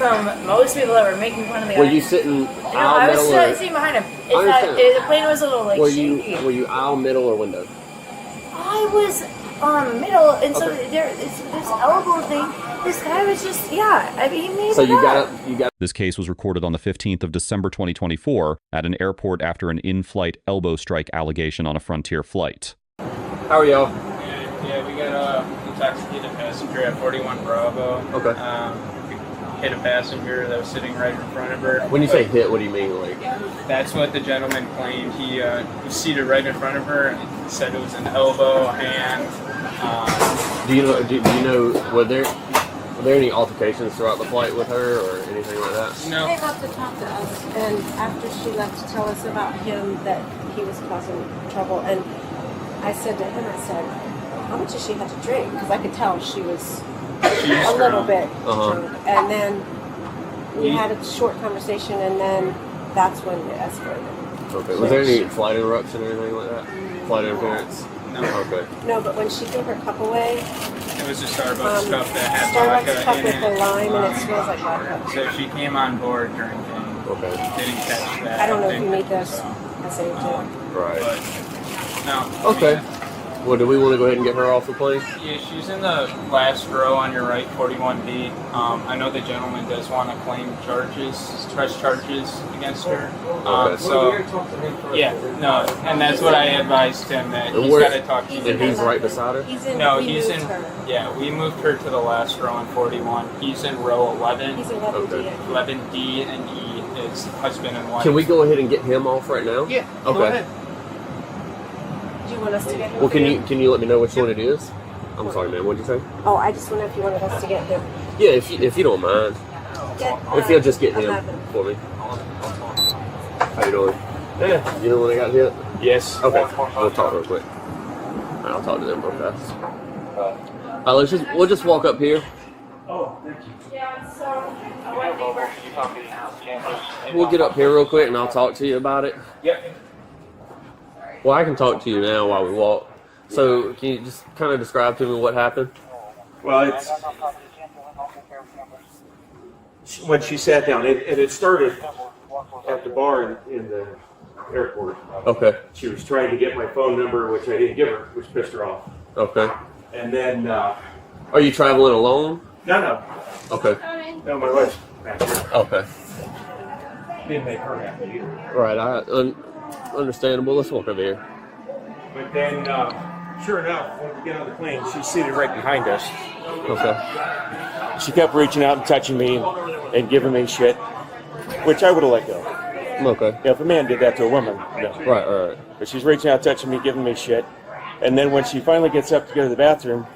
from most people that were making fun of the guy. Were you sitting aisle middle? I was sitting behind him. The plane was a little like shaky. Were you aisle, middle, or window? I was middle, and so there's this elbow thing. This guy was just, he made so it you up. got. This case was recorded on the 15th of December 2024 at an airport after an in-flight elbow strike allegation on a Frontier flight. How are y'all? Yeah, we got a intoxicated passenger at 41 Bravo. Okay. Hit a passenger that was sitting right in front of her. When you say hit, what do you mean? Like, that's what the gentleman claimed. He was seated right in front of her and said it was an elbow, hand. do you know? Were there any altercations throughout the flight with her or anything like that? No. She came up to talk to us, and after she left to tell us about him, that he was causing trouble, and I said to him, I said, how much has she had to drink? Because I could tell she was a little bit drunk. And then we had a short conversation, and then that's when it escalated. Okay. Was there any flight interruption or anything like that? Flight interference? No. Okay. No, but when she threw her cup away, It was a Starbucks cup that had Starbucks vodka cup in with it. the lime, and it smells like vodka. So she came on board drinking. Okay. Didn't catch that. I don't know if think, you need this. so, I say it too. Right. But, no. Okay. Well, do we want to go ahead and get her off the plane? Yeah, she's in the last row on your right, 41B. I know the gentleman does want to claim press charges against her. And that's what I advised him, that he's got to talk to you. And he's right beside her? We moved her to the last row on 41. He's in row 11. He's 11D. Okay. 11D and E is husband and wife. Can we go ahead and get him off right now? Yeah, okay. Go ahead. Do you want us to get him? Well, can you let me know which one it is? I'm sorry, man. What'd you say? Oh, I just wonder if you wanted us to get him. Yeah, if you don't mind. If you'll just get him for me. How you doing? Yeah. You know when I got hit? Yes. Okay. We'll talk real quick. I'll talk to them real fast. We'll just walk up here. Yeah, so I went neighbor. We'll get up here real quick and I'll talk to you about it. Yep. Well, I can talk to you now while we walk. So, can you just kind of describe to me what happened? Well, it's when she sat down, and it started at the bar in the airport. Okay. She was trying to get my phone number, which I didn't give her, which pissed her off. Okay. And then... Are you traveling alone? No. Okay. No, my wife's back here. Okay. Didn't make her happy either. Right, understandable. Let's walk over here. But then, sure enough, when we get on the plane, she's seated right behind us. Okay. She kept reaching out and touching me and giving me shit, which I would have let go. Okay. Yeah, if a man did that to a woman, no. Right. But she's reaching out, touching me, giving me shit. And then when she finally gets up to go to the bathroom,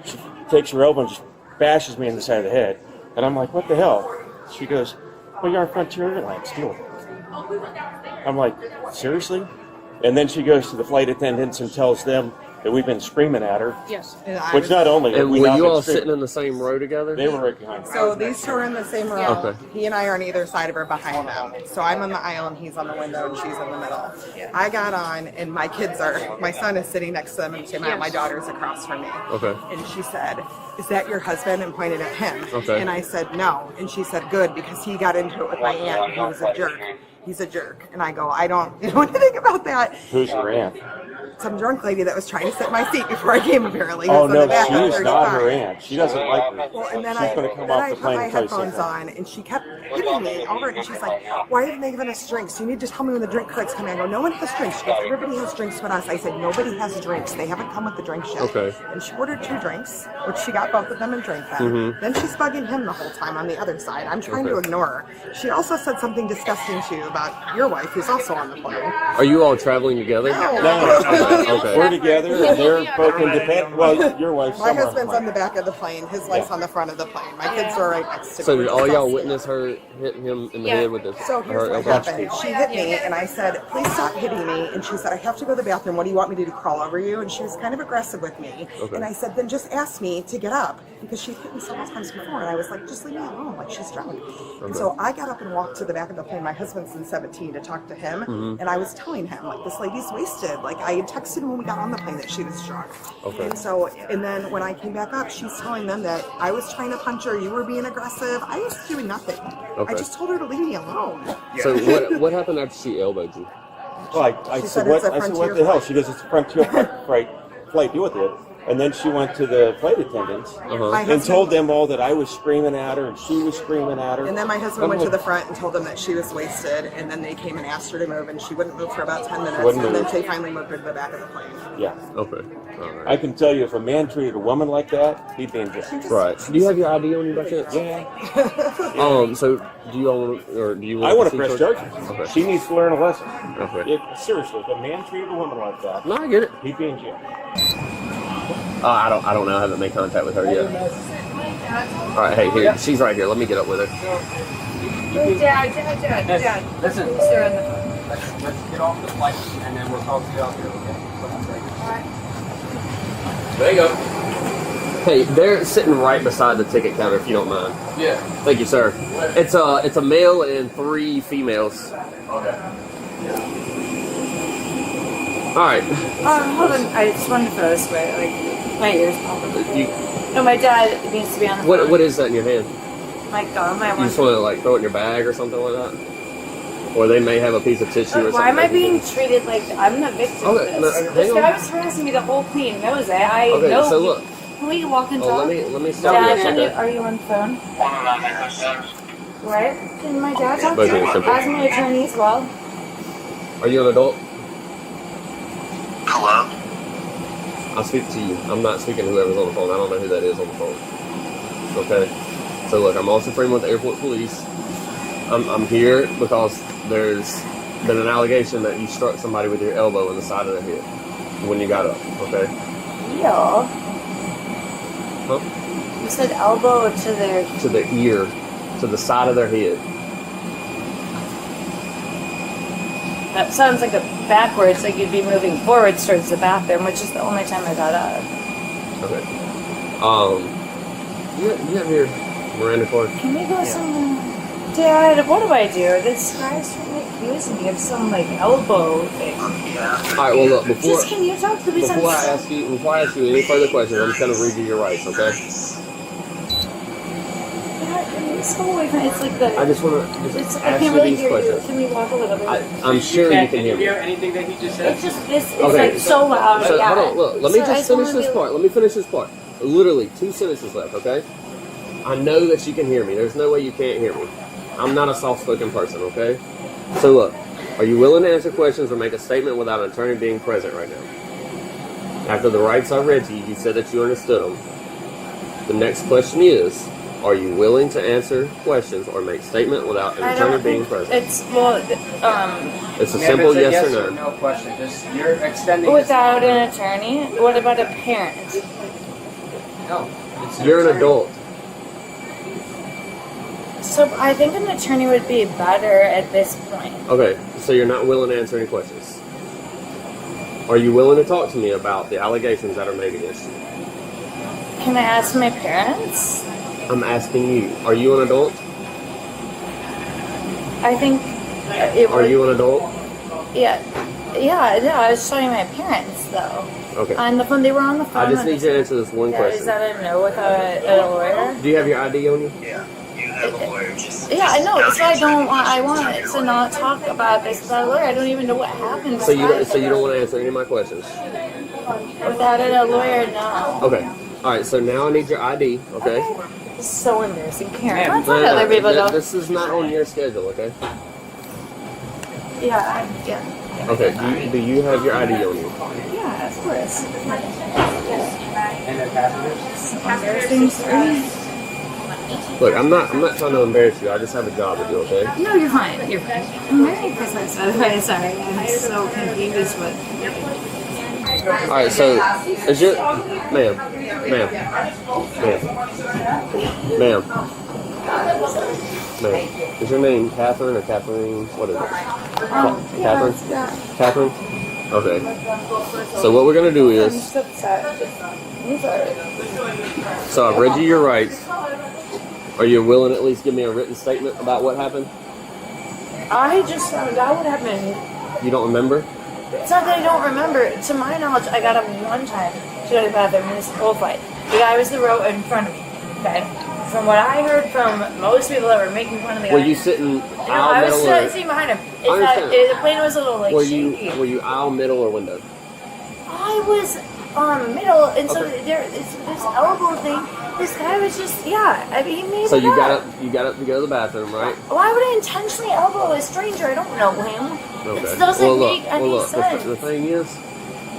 she takes her elbow and just bashes me in the side of the head. And I'm like, what the hell? She goes, well, you're on Frontier Airlines, deal with it. I'm like, seriously? And then she goes to the flight attendants and tells them that we've been screaming at her. Yes. Which not only... And were you all sitting in the same row together? They were right behind me. So these two are in the same row. Okay. He and I are on either side of her behind them. So I'm on the aisle and he's on the window and she's in the middle. I got on and my son is sitting next to them and my daughter's across from me. Okay. And she said, is that your husband? And pointed at him. Okay. And I said, no. And she said, good, because he got into it with my aunt and he was a jerk. He's a jerk. And I go, I don't know anything about that. Who's your aunt? Some drunk lady that was trying to sit in my seat before I came, apparently. Oh, Who's in no, the back of she's not 35. her aunt. She doesn't like me. Well, and then she's going to come off the plane I and put my try to headphones sit on, and she kept hitting me over it, and she's like, why haven't they given us drinks? You need to tell me when the drink clerk's coming. I go, no one has drinks. She goes, everybody has drinks but us. I said, nobody has drinks. They haven't come with the drinks yet. Okay. And she ordered 2 drinks, which she got both of them and drank them. Then she's bugging him the whole time on the other side. I'm trying to ignore her. She also said something disgusting to you about your wife, who's also on the plane. Are you all traveling together? No. Okay. We're together, and they're both independent. Well, your wife's My somewhere husband's on the back of the plane. His wife's on the front of the plane. My kids are right next to me. So did all y'all witness her hitting him in the head with this? So here's what happened. She hit me, and I said, please stop hitting me. And she said, I have to go to the bathroom. What do you want me to do, crawl over you? And she was kind of aggressive with me. Okay. And I said, then just ask me to get up, because she's hit me several times before. And I was like, just leave me alone, like she's drunk. And so I got up and walked to the back of the plane. My husband's 2017 to talk to him, Mm-hmm. and I was telling him, like, this lady's wasted. Like, I had texted him when we got on the plane that she was drunk. Okay. And then when I came back up, she's telling them that I was trying to punch her, you were being aggressive. I was doing nothing. Okay. I just told her to leave me alone. So what happened after she elbowed you? Well, I She said, said what? it's a I said, what Frontier the hell? flight. She goes, it's a Frontier flight. Deal with it. And then she went to the flight attendants My and husband- told them all that I was screaming at her and she was screaming at her. And then my husband went to the front and told them that she was wasted, and then they came and asked her to move, and she wouldn't move for about 10 minutes, wouldn't and then move. they finally moved her to the back of the plane. Yeah. Okay. All I right. can tell you, if a man treated a woman like that, he'd be in jail. Right. Do you have your ID on you by chance? Yeah. So do you all or do you? I want to see press charges? charges. Okay. She needs to learn a lesson. Okay. Seriously, if a man treated a woman like that, No, I get it. he'd be in jail. I don't know. I haven't made contact with her yet. All right. Hey, here. She's right here. Let me get up with her. Dad. Listen, They're on the phone. let's get off the flight and then we'll talk to you out here, okay? There you go. Hey, they're sitting right beside the ticket counter, if you don't mind. Yeah. Thank you, sir. It's a male and 3 females. Okay. All right. Hold on. I just wanted to throw this away. Like, my ears popping. You, No, my dad needs to be on the phone. what is that in your hand? My gum. I You want. just want to like throw it in your bag or something like that? Or they may have a piece of tissue or something. Why am I they can being do. treated like I'm the victim of Okay, this? no, This hang guy on. was harassing me the whole plane. Knows it. I Okay, know. so look. Can we walk and Oh, talk? let me stop Dad, you. can you, Okay. are you on the phone? Right? Can my dad talk to Okay, you? simple. As my attorney as well. Are you an adult? Hello? I'll speak to you. I'm not speaking to whoever's on the phone. I don't know who that is on the phone. Okay. So look, I'm also friend with the airport police. I'm here because there's been an allegation that you struck somebody with your elbow in the side of the head when you got up. Okay. Yeah. Huh? You said elbow to their. To the ear, to the side of their head. That sounds like a backwards, like you'd be moving forwards towards the bathroom, which is the only time I got up. Okay. You have your Miranda card? Can we go somewhere? Dad, what do I do? This guy's trying to accuse me of some like elbow thing. Yeah. All right. Well, look. Just can you talk to me? Before I ask you any further questions, I'm just gonna read you your rights. Okay. Dad, let's go away from it. It's like the. I just want to It's, I ask can't you really these hear questions. you. Can we walk a little bit? I'm sure you can hear me. anything that he just said? It's just this. It's Okay. like so loud. So yeah. hold on, look. Let me So I just finish wanna this be- part. Let me finish this part. Literally 2 sentences left. Okay. I know that you can hear me. There's no way you can't hear me. I'm not a soft-spoken person. Okay. So look, are you willing to answer questions or make a statement without an attorney being present right now? After the rights I read to you, you said that you understood them. The next question is, are you willing to answer questions or make statement without an I attorney don't being think present? it's well. It's a Yeah, simple it's a yes or no. no question. Just you're extending this Without time. an attorney. What about a parent? No. It's You're an adult. So I think an attorney would be better at this point. Okay, so you're not willing to answer any questions. Are you willing to talk to me about the allegations that are made against you? Can I ask my parents? I'm asking you. Are you an adult? I think it Are would. you an adult? Yeah. I was showing my parents though. Okay. On the phone, they were on the phone. I just need you to answer this one Yeah, question. is that a no without a lawyer? Do you have your ID on you? Yeah. You have a lawyer. Yeah, I know. That's why I want to not talk about this without a lawyer. I don't even know what happened. So you don't want to answer any of my questions? Without a lawyer, no. Okay. All right. So now I need your ID. Okay. This is so embarrassing. Karen, Ma'am, let's let other people go. This is not on your schedule. Okay. Yeah. Okay. Do you have your ID on you? Yeah, of course. And the passengers? Embarrassing story. Look, I'm not trying to embarrass you. I just have a job to do. Okay. No, you're fine. You're fine. Merry Christmas, by the way. Sorry, I'm so confused with. All right. So is your ma'am, is your name Catherine or Kathleen? What is it? Catherine? Catherine? Okay. So what we're going to do I'm is, so upset. I'm sorry. so I've read you your rights. Are you willing to at least give me a written statement about what happened? I just found out what happened. You don't remember? It's not that I don't remember. To my knowledge, I got up one time to go to the bathroom in this whole flight. The guy was the row in front of me. Okay? From what I heard from most people that were making fun of the guy. Were you sitting No, aisle I middle was or? sitting behind him. I understand. The plane was a little like shaky. Were you aisle, middle, or window? I was middle, and so Okay. it's this elbow thing. This guy was just, yeah. I mean, he made So it you up. got up to go to the bathroom, right? Why would I intentionally elbow a stranger? I don't know him. Okay. It doesn't make any look. sense. The thing is,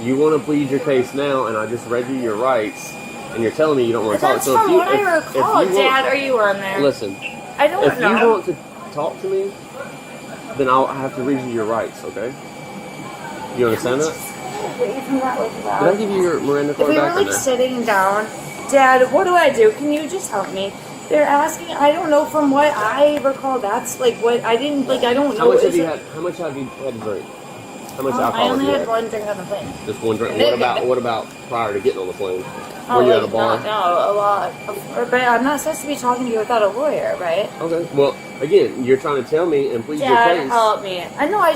you want to plead your case now, and I just read you your rights, and you're telling me you don't want to talk. That's So from if you, what I recall. Dad, are you on there? listen, I don't if know. you want to talk to me, then I have to read you your rights. Okay? You understand that? Away from that like Did that. I give you your Miranda If card we were back? like sitting down, Dad, what do I do? Can you just help me? They're asking. I don't know. From what I recall, that's like what I didn't like. I don't know. How much have Is you it- had? How much have you had to drink? How much I alcohol only have you had had? one drink on the plane. Just one drink. What about prior to getting on the plane? Oh, Were you at a like, bar? No, a lot. But I'm not supposed to be talking to you without a lawyer, right? Okay. Well, again, you're trying to tell me and plead your Dad, case. help me. I know. I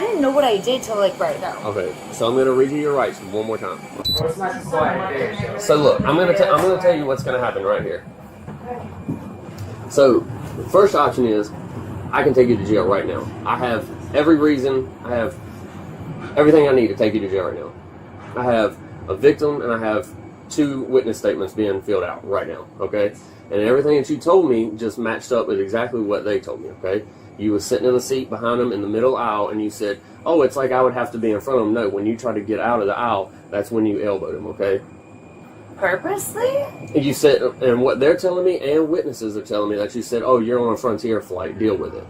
didn't know what I did till like right now. Okay, so I'm gonna read you your rights one more time. So look, I'm gonna tell you what's gonna happen right here. So, the first option is I can take you to jail right now. I have every reason. I have everything I need to take you to jail right now. I have a victim and I have 2 witness statements being filled out right now. Okay, and everything that you told me just matched up with exactly what they told me. Okay. You was sitting in the seat behind them in the middle aisle, and you said, "Oh, it's like I would have to be in front of them." No, when you try to get out of the aisle, that's when you elbowed them. Okay. Purposely? And you said, and what they're telling me, and witnesses are telling me that you said, "Oh, you're on a Frontier flight. Deal with it."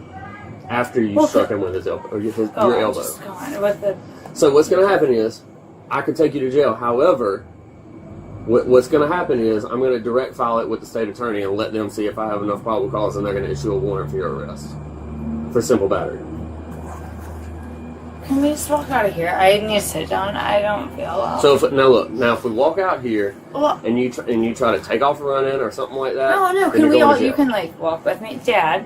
After you struck him with his elbow, or your elbow. Just go on with the. So what's going to happen is, I could take you to jail. However, what's going to happen is, I'm going to direct file it with the state attorney and let them see if I have enough probable cause, and they're going to issue a warrant for your arrest for simple battery. Can we just walk out of here? I need to sit down. I don't feel well. So if we walk out here Well, and you try to take off running or something like that, no. then Can you're we going all? to jail. You can like walk with me, Dad.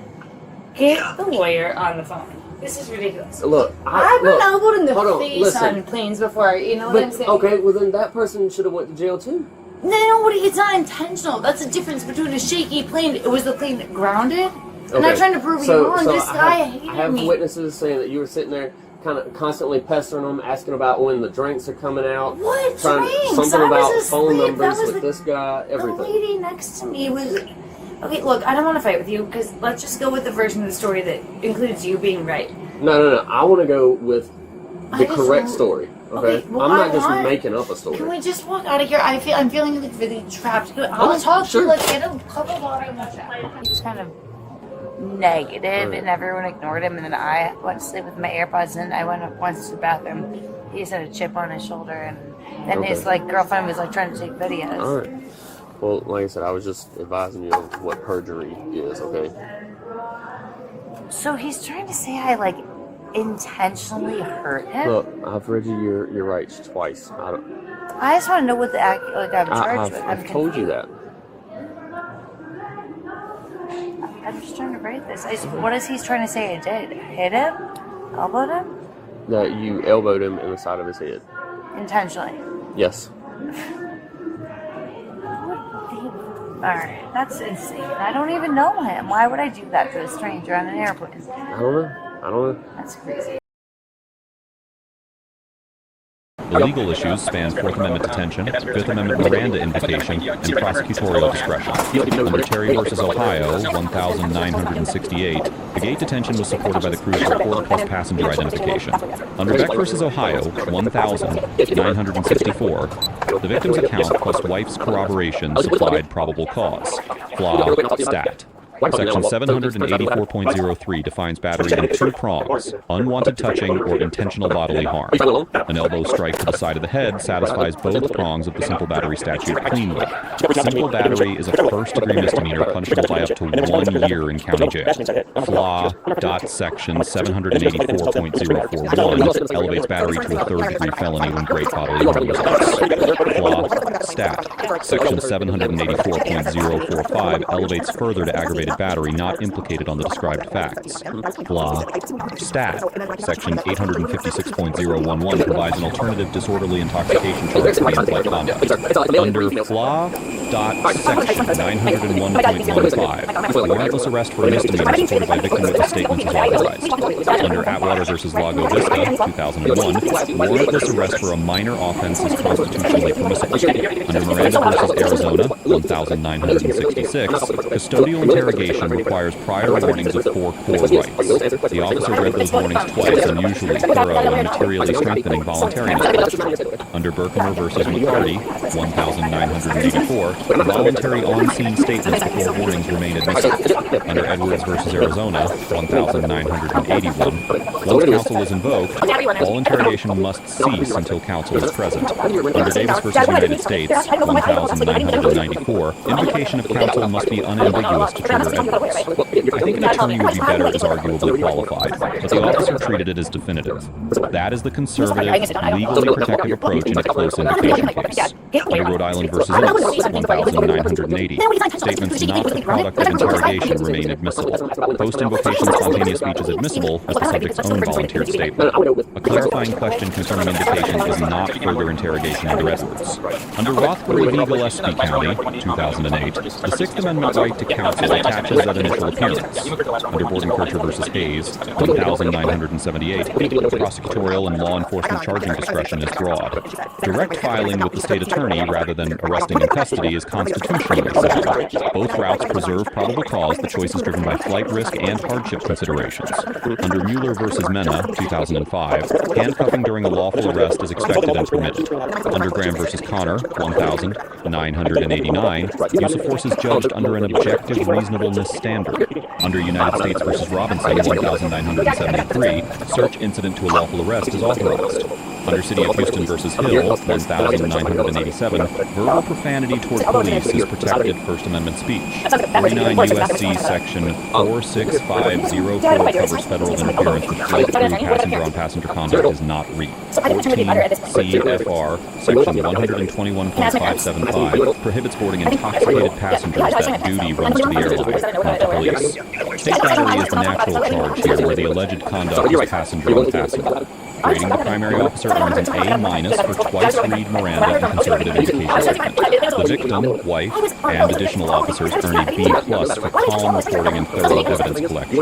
Get the lawyer on the phone. This is ridiculous. Look, I've been elbowed in the hold on, face listen. on planes before. You know what I'm But saying? okay, well then that person should have went to jail too. No, it's not intentional. That's the difference between a shaky plane. It was the plane that grounded. I'm not Okay. trying to prove So- you wrong. so This I guy have, hated I have me. witnesses saying that you were sitting there, kind of constantly pestering them, asking about when the drinks are coming out. What trying drinks? something I was about asleep. phone That numbers was with the- this guy, The everything. lady next to me was. Okay, look, I don't want to fight with you because let's just go with the version of the story that includes you being right. No. I want to go with I the just correct want- story. Okay, Okay, well, I'm not I just want- making up a story. Can we just walk out of here? I'm feeling like really trapped. I'll Okay, talk to sure. you. Let's get a cup of water and let's chat. Just kind of negative, Right. and everyone ignored him. And then I went to sleep with my AirPods, and I went up once to the bathroom. He just had a chip on his shoulder, and then Okay. his like girlfriend was like trying to take videos. All right. Well, like I said, I was just advising you of what perjury is. Okay. So he's trying to say I like intentionally hurt him. Look, I've read you your rights twice. I just want to know what the act like I'm charged with. I've told you that. I'm just trying to write this. What is he trying to say I did? Hit him? Elbowed him? That you elbowed him in the side of his head. Intentionally. Yes. Alright, that's insane. I don't even know him. Why would I do that to a stranger on an airplane? I don't know. That's crazy. The legal issues span Fourth Amendment detention, Fifth Amendment Miranda invocation, and prosecutorial discretion. Under Terry v. Ohio, 1968, the gate detention was supported by the crew's report plus passenger identification. Under Beck v. Ohio, 1964, the victim's account plus wife's corroboration supplied probable cause. Flaw, stat. Section 784.03 defines battery in 2 prongs: unwanted touching or intentional bodily harm. An elbow strike to the side of the head satisfies both prongs of the simple battery statute cleanly. Simple battery is a first-degree misdemeanor punishable by up to 1 year in county jail. Flaw. Section 784.041 elevates battery to a third-degree felony when great bodily harm results. Flaw. Stat. Section 784.045 elevates further to aggravated aggravated battery not implicated on the described facts. Flaw. Stat. Section 856.011 provides an alternative disorderly intoxication charge for in-flight conduct. Under flaw. Section 901.15, warrantless arrest for a misdemeanor supported by victim witness statements is authorized. Under Atwater v. Lago Vista, 2001, warrantless arrest for a minor offense is constitutionally permissible. Under Miranda v. Arizona, 1966, custodial interrogation requires prior warnings of 4 core rights. The officer read those warnings twice, unusually thorough and materially strengthening voluntariness. Under Berkmer v. McCarty, 1984, voluntary on-scene statements before warnings remain admissible. Under Edwards v. Arizona, 1981, once counsel is invoked, all interrogation must cease until counsel is present. Under Davis v. United States, 1994, invocation of counsel must be unambiguous to trigger Edwards. I think an attorney would be better as arguably qualified, but the officer treated it as definitive. That is the conservative, legally protective approach in a close invocation case. Under Rhode Island v. Innis, 1980, statements not the product of interrogation remain admissible. Post-invocation spontaneous speech is admissible as the subject's own volunteered statement. A clarifying question concerning invocation is not further interrogation under Edwards. Under Rothbury v. Gillespie County, 2008, the Sixth Amendment right to counsel attaches at initial appearance. Under Bordenkircher v. Hayes, 1978, prosecutorial and law enforcement charging discretion is broad. Direct filing with the state attorney rather than arresting in custody is constitutionally sound. Both routes preserve probable cause. The choice is driven by flight risk and hardship considerations. Under Mueller v. Mena, 2005, handcuffing during a lawful arrest is expected and permitted. Under Graham v. Connor, 1989, use of force is judged under an objective reasonableness standard. Under United States v. Robinson, 1973, search incident to a lawful arrest is authorized. Under City of Houston v. Hill, 1987, verbal profanity toward police is protected First Amendment speech. 49 U.S.C. Section 46504 covers federal interference with flight through passenger-on-passenger conduct is not read. 14 CFR Section 121.575 prohibits boarding intoxicated passengers. That duty runs to the airline, not the police. State battery is the natural charge here, where the alleged conduct is passenger-on-passenger. Rating the primary officer earns an A- for twice read Miranda and conservative invocation statement. The victim, wife, and additional officers earn a B+ for calm reporting and thorough evidence collection.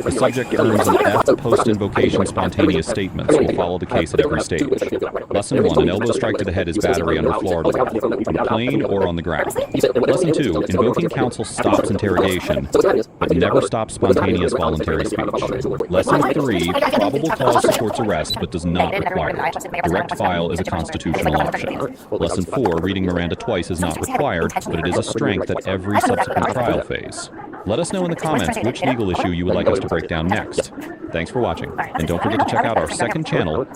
The subject earns an F post-invocation spontaneous statements will follow the case at every stage. Lesson 1, an elbow strike to the head is battery under Florida law, from plane or on the ground. Lesson 2, invoking counsel stops interrogation, but never stops spontaneous voluntary speech. Lesson 3, probable cause supports arrest, but does not require it. Direct file is a constitutional option. Lesson 4, reading Miranda twice is not required, but it is a strength at every subsequent trial phase. Let us know in the comments which legal issue you would like us to break down next. Thanks for watching, and don't forget to check out our second channel,